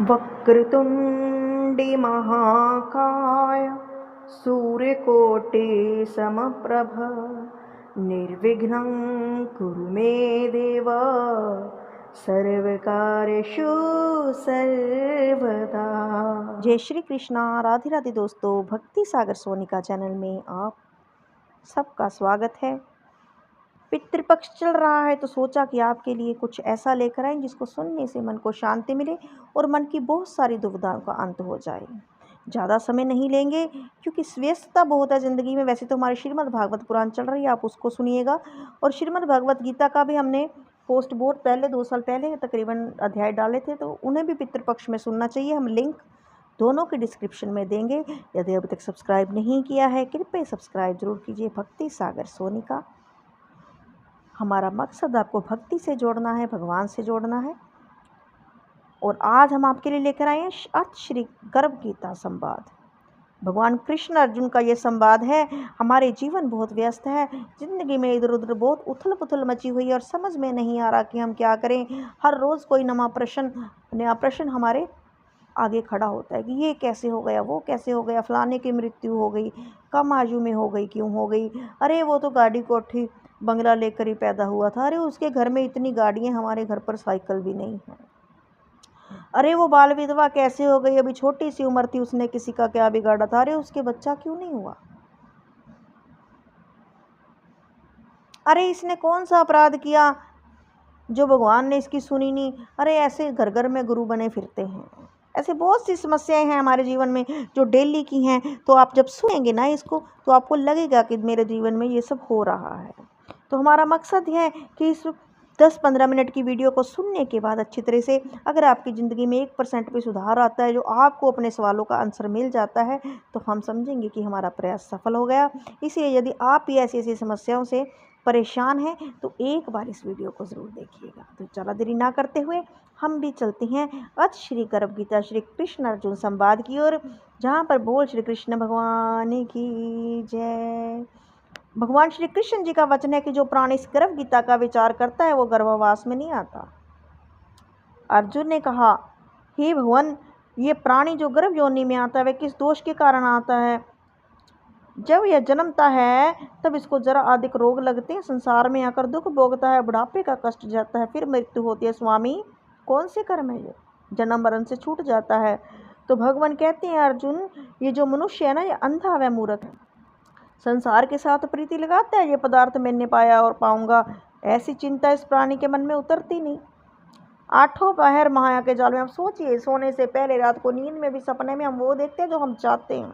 वक्रतुण्डी महाकाय सूर्यकोटि समप्रभ निर्विघ्नं कुरु मे देव सर्वकार्येषु सर्वदा। जय श्री कृष्णा। राधे राधे दोस्तों, भक्ति सागर सोनिका चैनल में आप सबका स्वागत है। पितृपक्ष चल रहा है तो सोचा कि आपके लिए कुछ ऐसा लेकर आएं जिसको सुनने से मन को शांति मिले और मन की बहुत सारी दुविधाओं का अंत हो जाए। ज़्यादा समय नहीं लेंगे क्योंकि व्यस्तता बहुत है ज़िंदगी में। वैसे तो हमारे श्रीमद् भागवत पुराण चल रही है, आप उसको सुनिएगा। और श्रीमद् भागवत गीता का भी हमने पोस्ट बहुत पहले 2 साल पहले तकरीबन अध्याय डाले थे, तो उन्हें भी पितृपक्ष में सुनना चाहिए। हम लिंक दोनों के डिस्क्रिप्शन में देंगे। यदि अभी तक सब्सक्राइब नहीं किया है कृपया सब्सक्राइब जरूर कीजिए। भक्ति सागर सोनिका, हमारा मकसद आपको भक्ति से जोड़ना है, भगवान से जोड़ना है। और आज हम आपके लिए लेकर आए हैं अथ श्री गर्भ गीता संवाद। भगवान कृष्ण अर्जुन का ये संवाद है। हमारे जीवन बहुत व्यस्त है, ज़िंदगी में इधर उधर बहुत उथल पुथल मची हुई है और समझ में नहीं आ रहा कि हम क्या करें। हर रोज़ कोई नया प्रश्न हमारे आगे खड़ा होता है कि ये कैसे हो गया, वो कैसे हो गया, फलाने की मृत्यु हो गई, कम आयु में हो गई, क्यों हो गई, अरे वो तो गाड़ी कोठी बंगला लेकर ही पैदा हुआ था, अरे उसके घर में इतनी गाड़ियाँ, हमारे घर पर साइकिल भी नहीं है, अरे वो बाल विधवा कैसे हो गई, अभी छोटी सी उम्र थी, उसने किसी का क्या बिगाड़ा था, अरे उसके बच्चा क्यों नहीं हुआ, अरे इसने कौन सा अपराध किया जो भगवान ने इसकी सुनी नहीं। अरे ऐसे घर घर में गुरु बने फिरते हैं। ऐसे बहुत सी समस्याएं हैं हमारे जीवन में जो डेली की हैं। तो आप जब सुनेंगे ना इसको तो आपको लगेगा कि मेरे जीवन में ये सब हो रहा है। तो हमारा मकसद है कि इस 10-15 मिनट की वीडियो को सुनने के बाद अच्छी तरह से अगर आपकी ज़िंदगी में 1% भी सुधार आता है, जो आपको अपने सवालों का आंसर मिल जाता है, तो हम समझेंगे कि हमारा प्रयास सफल हो गया। इसलिए यदि आप भी ऐसी ऐसी समस्याओं से परेशान हैं तो एक बार इस वीडियो को ज़रूर देखिएगा। तो ज़्यादा देरी ना करते हुए हम भी चलते हैं अथ श्री गर्भ गीता श्री कृष्ण अर्जुन संवाद की ओर, जहाँ पर बोल श्री कृष्ण भगवान की जय। भगवान श्री कृष्ण जी का वचन है कि जो प्राणी इस गर्भ गीता का विचार करता है वो गर्भवास में नहीं आता। अर्जुन ने कहा, हे भगवान, ये प्राणी जो गर्भ योनि में आता है वह किस दोष के कारण आता है? जब यह जन्मता है तब इसको जरा अधिक रोग लगते हैं, संसार में आकर दुख भोगता है, बुढ़ापे का कष्ट जाता है, फिर मृत्यु होती है। स्वामी, कौन से कर्म है ये, जन्म मरण से छूट जाता है? तो भगवान कहते हैं, अर्जुन, ये जो मनुष्य है ना, ये अंधा व मूर्ख है, संसार के साथ प्रीति लगाता है, ये पदार्थ मैंने पाया और पाऊंगा, ऐसी चिंता इस प्राणी के मन में उतरती नहीं। आठों पहर माया के जाल में, हम सोचिए, सोने से पहले रात को नींद में भी सपने में हम वो देखते हैं जो हम चाहते हैं,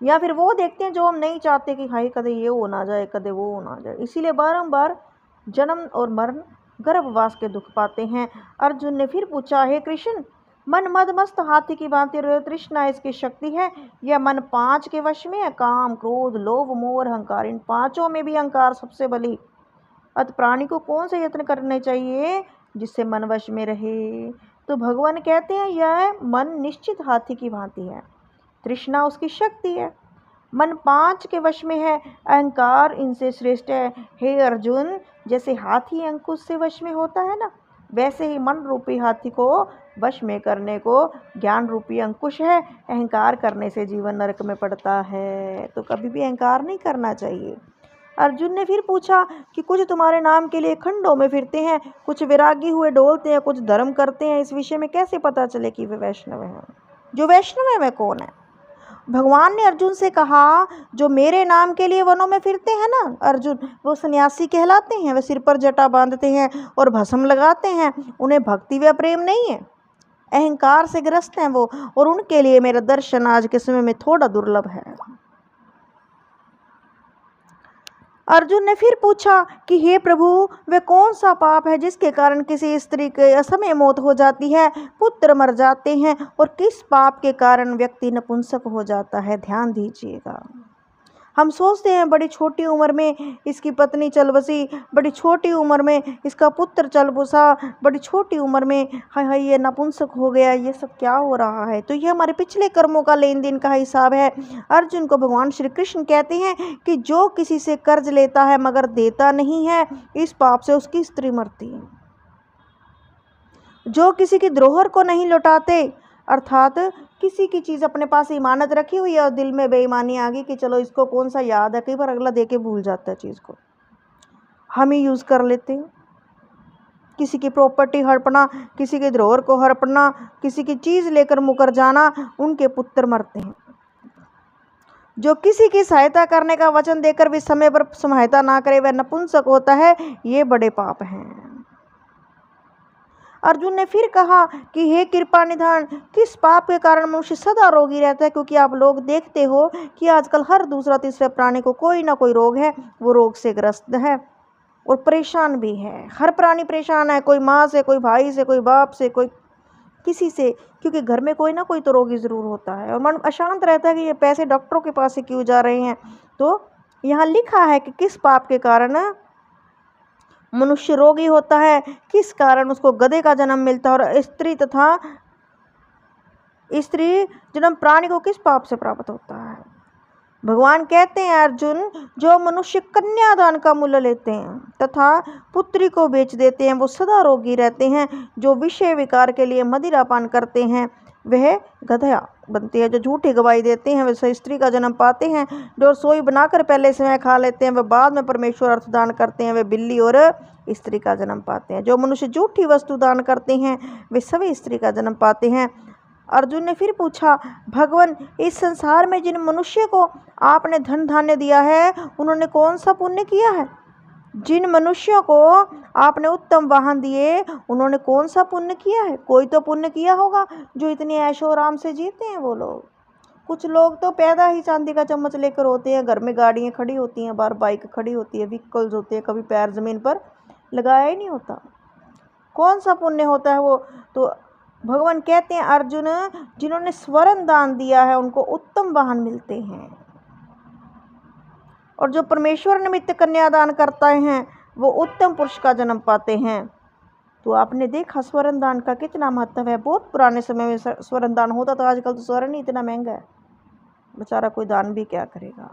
या फिर वो देखते हैं जो हम नहीं चाहते कि हाय कदे ये हो ना जाए, कदे वो हो ना जाए। इसीलिए बारंबार जन्म और मरण गर्भवास के दुख पाते हैं। अर्जुन ने फिर पूछा, हे कृष्ण, मन मदमस्त हाथी की भांति तृष्णा इसकी शक्ति है, यह मन 5 के वश में है, काम क्रोध लोभ मोह और अहंकार, इन 5 में भी अहंकार सबसे बली। अत प्राणी को कौन से यत्न करने चाहिए जिससे मन वश में रहे? तो भगवान कहते हैं, यह मन निश्चित हाथी की भांति है, तृष्णा उसकी शक्ति है, मन 5 के वश में है, अहंकार इनसे श्रेष्ठ है। हे अर्जुन, जैसे हाथी अंकुश से वश में होता है ना, वैसे ही मन रूपी हाथी को वश में करने को ज्ञान रूपी अंकुश है। अहंकार करने से जीवन नरक में पड़ता है, तो कभी भी अहंकार नहीं करना चाहिए। अर्जुन ने फिर पूछा कि कुछ तुम्हारे नाम के लिए खंडों में फिरते हैं, कुछ विरागी हुए डोलते हैं, कुछ धर्म करते हैं, इस विषय में कैसे पता चले कि वे वैष्णव हैं? जो वैष्णव है वह कौन है? भगवान ने अर्जुन से कहा, जो मेरे नाम के लिए वनों में फिरते हैं ना अर्जुन, वो सन्यासी कहलाते हैं। वे सिर पर जटा बांधते हैं और भस्म लगाते हैं, उन्हें भक्ति व प्रेम नहीं है, अहंकार से ग्रस्त हैं वो, और उनके लिए मेरा दर्शन आज के समय में थोड़ा दुर्लभ है। अर्जुन ने फिर पूछा कि हे प्रभु, वे कौन सा पाप है जिसके कारण किसी स्त्री के असमय मौत हो जाती है, पुत्र मर जाते हैं, और किस पाप के कारण व्यक्ति नपुंसक हो जाता है? ध्यान दीजिएगा। हम सोचते हैं बड़ी छोटी उम्र में इसकी पत्नी चल बसी, बड़ी छोटी उम्र में इसका पुत्र चल बसा, बड़ी छोटी उम्र में हाय हाय ये नपुंसक हो गया, ये सब क्या हो रहा है? तो ये हमारे पिछले कर्मों का लेन देन का हिसाब है। अर्जुन को भगवान श्री कृष्ण कहते हैं कि जो किसी से कर्ज लेता है मगर देता नहीं है, इस पाप से उसकी स्त्री मरती है। जो किसी की धरोहर को नहीं लौटाते, अर्थात किसी की चीज़ अपने पास इमानत रखी हुई है और दिल में बेईमानी आ गई कि चलो इसको कौन सा याद है, कई बार अगला दे के भूल जाता है चीज़ को, हम ही यूज़ कर लेते हैं। किसी की प्रॉपर्टी हड़पना, किसी के धरोहर को हड़पना, किसी की चीज़ लेकर मुकर जाना, उनके पुत्र मरते हैं। जो किसी की सहायता करने का वचन देकर भी समय पर सहायता ना करे वह नपुंसक होता है, ये बड़े पाप हैं। अर्जुन ने फिर कहा कि हे कृपा निधान, किस पाप के कारण मनुष्य सदा रोगी रहता है? क्योंकि आप लोग देखते हो कि आजकल हर दूसरा तीसरे प्राणी को कोई ना कोई रोग है, वो रोग से ग्रस्त है और परेशान भी है। हर प्राणी परेशान है, कोई माँ से, कोई भाई से, कोई बाप से, कोई किसी से, क्योंकि घर में कोई ना कोई तो रोगी ज़रूर होता है और मन अशांत रहता है कि ये पैसे डॉक्टरों के पास से क्यों जा रहे हैं। तो यहाँ लिखा है कि किस पाप के कारण मनुष्य रोगी होता है, किस कारण उसको गधे का जन्म मिलता है और स्त्री जन्म प्राणी को किस पाप से प्राप्त होता है। भगवान कहते हैं अर्जुन, जो मनुष्य कन्यादान का मूल्य लेते हैं तथा पुत्री को बेच देते हैं वो सदा रोगी रहते हैं। जो विषय विकार के लिए मदिरापान करते हैं वह गधा बनते हैं। जो झूठी गवाही देते हैं वे स्त्री का जन्म पाते हैं। जो रसोई बनाकर पहले समय खा लेते हैं वह बाद में परमेश्वर अर्थ दान करते हैं, वे बिल्ली और स्त्री का जन्म पाते हैं। जो मनुष्य झूठी वस्तु दान करते हैं वे सभी स्त्री का जन्म पाते हैं। अर्जुन ने फिर पूछा, भगवान इस संसार में जिन मनुष्य को आपने धन धान्य दिया है उन्होंने कौन सा पुण्य किया है? जिन मनुष्यों को आपने उत्तम वाहन दिए उन्होंने कौन सा पुण्य किया है? कोई तो पुण्य किया होगा जो इतने ऐशो आराम से जीते हैं वो लोग। कुछ लोग तो पैदा ही चांदी का चम्मच लेकर होते हैं, घर में गाड़ियाँ खड़ी होती हैं, बाहर बाइक खड़ी होती है, व्हीकल्स होते हैं, कभी पैर ज़मीन पर लगाया ही नहीं होता। कौन सा पुण्य होता है वो? तो भगवान कहते हैं अर्जुन, जिन्होंने स्वर्ण दान दिया है उनको उत्तम वाहन मिलते हैं और जो परमेश्वर निमित्त कन्यादान करते हैं वो उत्तम पुरुष का जन्म पाते हैं। तो आपने देखा स्वर्ण दान का कितना महत्व है। बहुत पुराने समय में स्वर्ण दान होता था, आजकल तो स्वर्ण ही इतना महंगा है, बेचारा कोई दान भी क्या करेगा।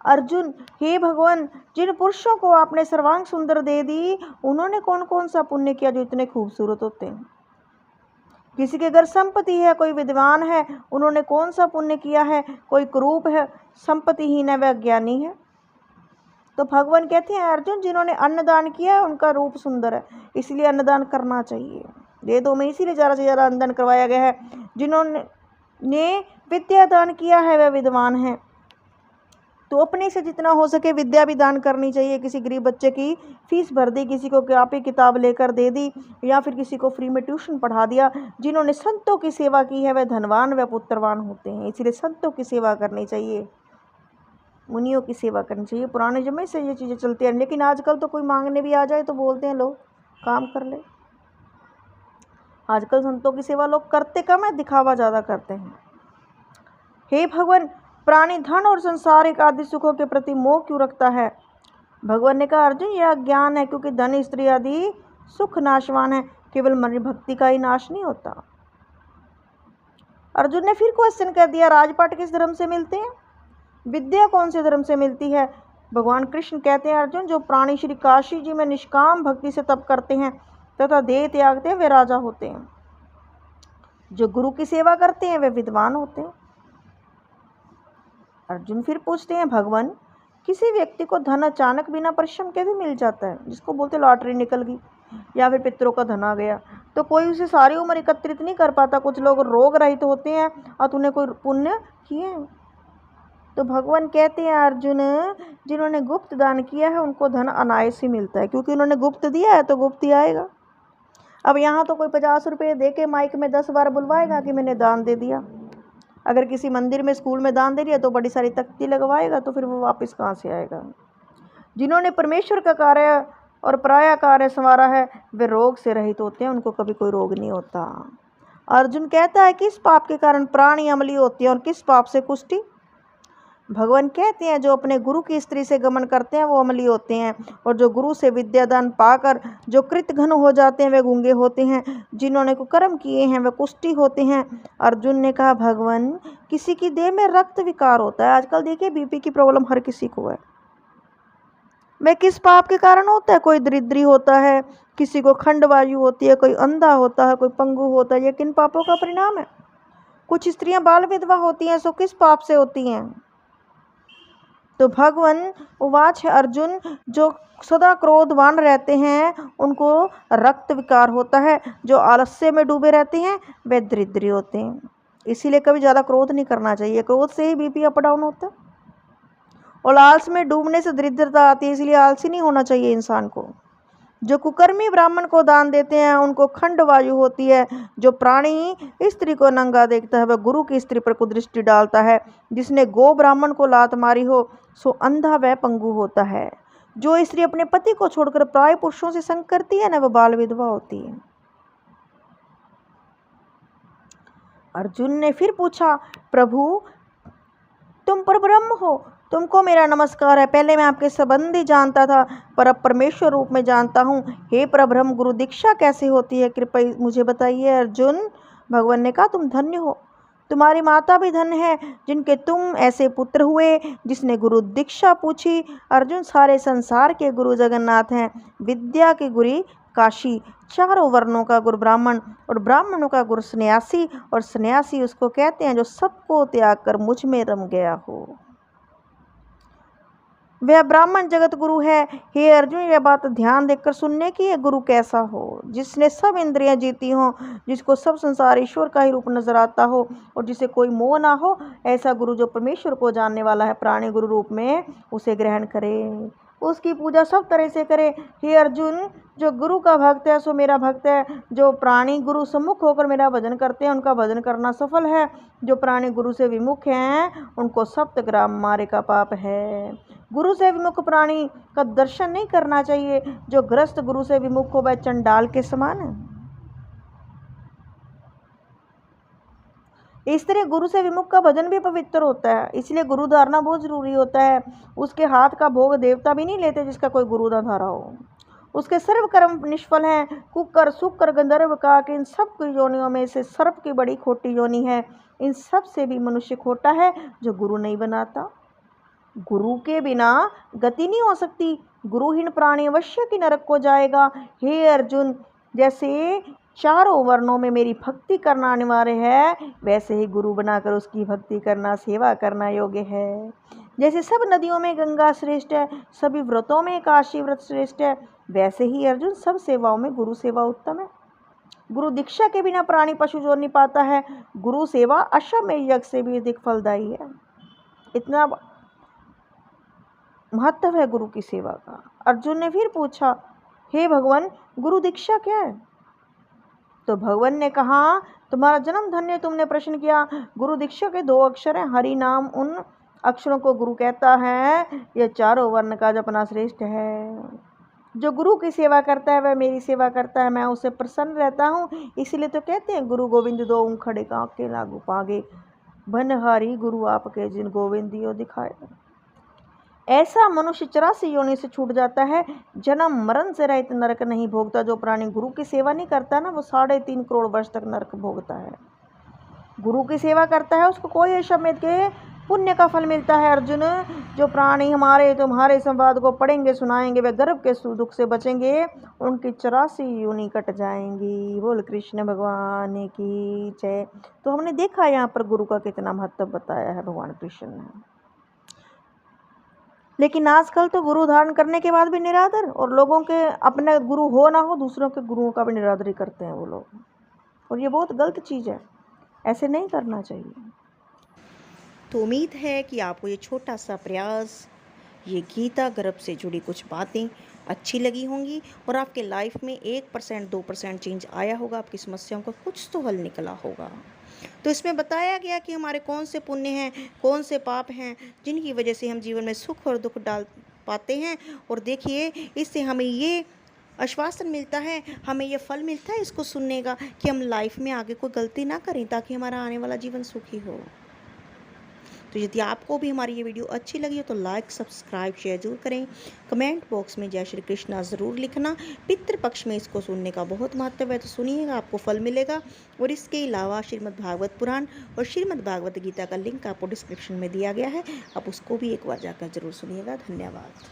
अर्जुन, हे भगवान, जिन पुरुषों को आपने सर्वांग सुंदर दे दी उन्होंने कौन कौन सा पुण्य किया जो इतने खूबसूरत होते हैं? किसी के घर संपत्ति है, कोई विद्वान है, उन्होंने कौन सा पुण्य किया है? कोई कुरूप है, संपत्तिहीन है, वह ज्ञानी है। तो भगवान कहते हैं अर्जुन, जिन्होंने अन्नदान किया है उनका रूप सुंदर है, इसलिए अन्नदान करना चाहिए। वेदों में इसीलिए ज़्यादा से ज़्यादा अन्नदान करवाया गया है। जिन्होंने विद्या दान किया है वह विद्वान है, तो अपने से जितना हो सके विद्या भी दान करनी चाहिए। किसी गरीब बच्चे की फीस भर दी, किसी को कॉपी किताब लेकर दे दी, या फिर किसी को फ्री में ट्यूशन पढ़ा दिया। जिन्होंने संतों की सेवा की है वह धनवान व पुत्रवान होते हैं। इसलिए संतों की सेवा करनी चाहिए, मुनियों की सेवा करनी चाहिए। पुराने जमाने से ये चीज़ें चलती हैं, लेकिन आजकल तो कोई मांगने भी आ जाए तो बोलते हैं लोग काम कर ले। आजकल संतों की सेवा लोग करते कम है, दिखावा ज़्यादा करते हैं। हे भगवान, प्राणी धन और संसारिक आदि सुखों के प्रति मोह क्यों रखता है? भगवान ने कहा अर्जुन, यह ज्ञान है, क्योंकि धन स्त्री आदि सुख नाशवान है, केवल मन भक्ति का ही नाश नहीं होता। अर्जुन ने फिर क्वेश्चन कर दिया, राजपाट किस धर्म से मिलते हैं? विद्या कौन से धर्म से मिलती है? भगवान कृष्ण कहते हैं अर्जुन, जो प्राणी श्री काशी जी में निष्काम भक्ति से तप करते हैं तथा देह त्यागते हैं वे राजा होते हैं। जो गुरु की सेवा करते हैं वे विद्वान होते हैं। अर्जुन फिर पूछते हैं, भगवान किसी व्यक्ति को धन अचानक बिना परिश्रम के भी मिल जाता है, जिसको बोलते लॉटरी निकल गई या फिर पितरों का धन आ गया, तो कोई उसे सारी उम्र एकत्रित नहीं कर पाता। कुछ लोग रोग रहित होते हैं और तूने कोई पुण्य किए। तो भगवान कहते हैं अर्जुन, जिन्होंने गुप्त दान किया है उनको धन अनायास ही मिलता है, क्योंकि उन्होंने गुप्त दिया है तो गुप्त ही आएगा। अब यहाँ तो कोई 50 रुपये दे के माइक में 10 बार बुलवाएगा कि मैंने दान दे दिया। अगर किसी मंदिर में स्कूल में दान दे दिया तो बड़ी सारी तख्ती लगवाएगा, तो फिर वो वापस कहाँ से आएगा। जिन्होंने परमेश्वर का कार्य और पराया कार्य संवारा है वे रोग से रहित होते हैं, उनको कभी कोई रोग नहीं होता। अर्जुन कहता है, किस पाप के कारण प्राणी अमली होती है और किस पाप से कुष्ठी? भगवान कहते हैं, जो अपने गुरु की स्त्री से गमन करते हैं वो अमली होते हैं, और जो गुरु से विद्यादान पाकर जो कृत घन हो जाते हैं वे गूंगे होते हैं। जिन्होंने कुकर्म किए हैं वे कुष्ठी होते हैं। अर्जुन ने कहा, भगवान किसी की देह में रक्त विकार होता है। आजकल देखिए बीपी की प्रॉब्लम हर किसी को है, वह किस पाप के कारण होता है? कोई दरिद्री होता है, किसी को खंडवायु होती है, कोई अंधा होता है, कोई पंगु होता है। ये किन पापों का परिणाम है? कुछ स्त्रियां बाल विधवा होती हैं, सो किस पाप से होती हैं? तो भगवान उवाच है, अर्जुन जो सदा क्रोधवान रहते हैं उनको रक्त विकार होता है, जो आलस्य में डूबे रहते हैं वे दरिद्री होते हैं। इसीलिए कभी ज़्यादा क्रोध नहीं करना चाहिए, क्रोध से ही बीपी अप डाउन होता है और आलस में डूबने से दरिद्रता आती है। इसलिए आलसी नहीं होना चाहिए इंसान को। जो कुकर्मी ब्राह्मण को दान देते हैं उनको खंड वायु होती है। जो प्राणी स्त्री को नंगा देखता है वह गुरु की स्त्री पर कुदृष्टि डालता है। जिसने गो ब्राह्मण को लात मारी हो सो अंधा वह पंगु होता है। जो स्त्री अपने पति को छोड़कर प्राय पुरुषों से संग करती है ना वह बाल विधवा होती है। अर्जुन ने फिर पूछा, प्रभु तुम परब्रह्म हो, तुमको मेरा नमस्कार है। पहले मैं आपके संबंधी जानता था पर अब परमेश्वर रूप में जानता हूँ। हे परब्रह्म, गुरु दीक्षा कैसे होती है, कृपया मुझे बताइए। अर्जुन, भगवान ने कहा, तुम धन्य हो, तुम्हारी माता भी धन्य है जिनके तुम ऐसे पुत्र हुए। जिसने गुरु दीक्षा पूछी। अर्जुन, सारे संसार के गुरु जगन्नाथ हैं, विद्या के गुरु काशी, चारों वर्णों का गुरु ब्राह्मण और ब्राह्मणों का गुरु सन्यासी, और सन्यासी उसको कहते हैं जो सबको त्याग कर मुझ में रम गया हो। वह ब्राह्मण जगत गुरु है। हे अर्जुन, यह बात ध्यान देकर सुनने की है। गुरु कैसा हो? जिसने सब इंद्रियां जीती हों, जिसको सब संसार ईश्वर का ही रूप नजर आता हो और जिसे कोई मोह ना हो। ऐसा गुरु जो परमेश्वर को जानने वाला है, प्राणी गुरु रूप में उसे ग्रहण करे, उसकी पूजा सब तरह से करे। हे अर्जुन, जो गुरु का भक्त है सो मेरा भक्त है। जो प्राणी गुरु सम्मुख होकर मेरा भजन करते हैं उनका भजन करना सफल है। जो प्राणी गुरु से विमुख हैं उनको सप्तग्राम मारे का पाप है। गुरु से विमुख प्राणी का दर्शन नहीं करना चाहिए। जो ग्रस्त गुरु से विमुख हो वह चंडाल के समान है। इस तरह गुरु से विमुख का भजन भी पवित्र होता है। इसलिए गुरु धारना बहुत जरूरी होता है। उसके हाथ का भोग देवता भी नहीं लेते जिसका कोई गुरु ना धारा हो। उसके सर्व कर्म निष्फल हैं। कुकर, सुकर, गंधर्व, काक, इन सब की योनियों में से सर्प की बड़ी खोटी योनि है। इन सब से भी मनुष्य खोटा है जो गुरु नहीं बनाता। गुरु के बिना गति नहीं हो सकती। गुरुहीन प्राणी अवश्य की नरक को जाएगा। हे अर्जुन, जैसे चारों वर्णों में मेरी भक्ति करना अनिवार्य है वैसे ही गुरु बनाकर उसकी भक्ति करना, सेवा करना योग्य है। जैसे सब नदियों में गंगा श्रेष्ठ है, सभी व्रतों में काशी व्रत श्रेष्ठ है, वैसे ही अर्जुन सब सेवाओं में गुरु सेवा उत्तम है। गुरु दीक्षा के बिना प्राणी पशु जो नहीं पाता है। गुरु सेवा अश्वमेध यज्ञ से भी अधिक फलदायी है। इतना महत्व है गुरु की सेवा का। अर्जुन ने फिर पूछा, हे भगवान, गुरु दीक्षा क्या है? तो भगवान ने कहा, तुम्हारा जन्म धन्य। तुमने प्रश्न किया। गुरु दीक्षा के 2 अक्षर हैं। हरि नाम उन अक्षरों को गुरु कहता है। यह चारों वर्ण का जपना श्रेष्ठ है। जो गुरु की सेवा करता है वह मेरी सेवा करता है, मैं उससे प्रसन्न रहता हूँ। इसीलिए तो कहते हैं, गुरु गोविंद दो खड़े काके लागू पागे, बनहारी गुरु आपके जिन गोविंद दियो दिखाए। ऐसा मनुष्य 84 योनि से छूट जाता है, जन्म मरण से रहित नरक नहीं भोगता। जो प्राणी गुरु की सेवा नहीं करता ना वो 3.5 करोड़ वर्ष तक नरक भोगता है। गुरु की सेवा करता है उसको कोई अश्वमेध के पुण्य का फल मिलता है। अर्जुन, जो प्राणी हमारे तुम्हारे संवाद को पढ़ेंगे सुनाएंगे वे गर्भ के दुख से बचेंगे, उनकी 84 योनि कट जाएंगी। बोल कृष्ण भगवान की जय। तो हमने देखा यहाँ पर गुरु का कितना महत्व बताया है भगवान कृष्ण ने। लेकिन आजकल तो गुरु धारण करने के बाद भी निरादर, और लोगों के अपने गुरु हो ना हो दूसरों के गुरुओं का भी निरादरी करते हैं वो लोग, और ये बहुत गलत चीज़ है। ऐसे नहीं करना चाहिए। तो उम्मीद है कि आपको ये छोटा सा प्रयास, ये गीता गर्भ से जुड़ी कुछ बातें अच्छी लगी होंगी और आपके लाइफ में 1% 2% चेंज आया होगा। आपकी समस्याओं का कुछ तो हल निकला होगा। तो इसमें बताया गया कि हमारे कौन से पुण्य हैं, कौन से पाप हैं जिनकी वजह से हम जीवन में सुख और दुख डाल पाते हैं। और देखिए, इससे हमें ये आश्वासन मिलता है, हमें ये फल मिलता है इसको सुनने का कि हम लाइफ में आगे कोई गलती ना करें ताकि हमारा आने वाला जीवन सुखी हो। तो यदि आपको भी हमारी ये वीडियो अच्छी लगी हो तो लाइक, सब्सक्राइब, शेयर जरूर करें। कमेंट बॉक्स में जय श्री कृष्णा ज़रूर लिखना। पितृपक्ष में इसको सुनने का बहुत महत्व है, तो सुनिएगा, आपको फल मिलेगा। और इसके अलावा श्रीमद् भागवत पुराण और श्रीमद् भागवत गीता का लिंक आपको डिस्क्रिप्शन में दिया गया है, आप उसको भी एक बार जाकर जरूर सुनिएगा। धन्यवाद।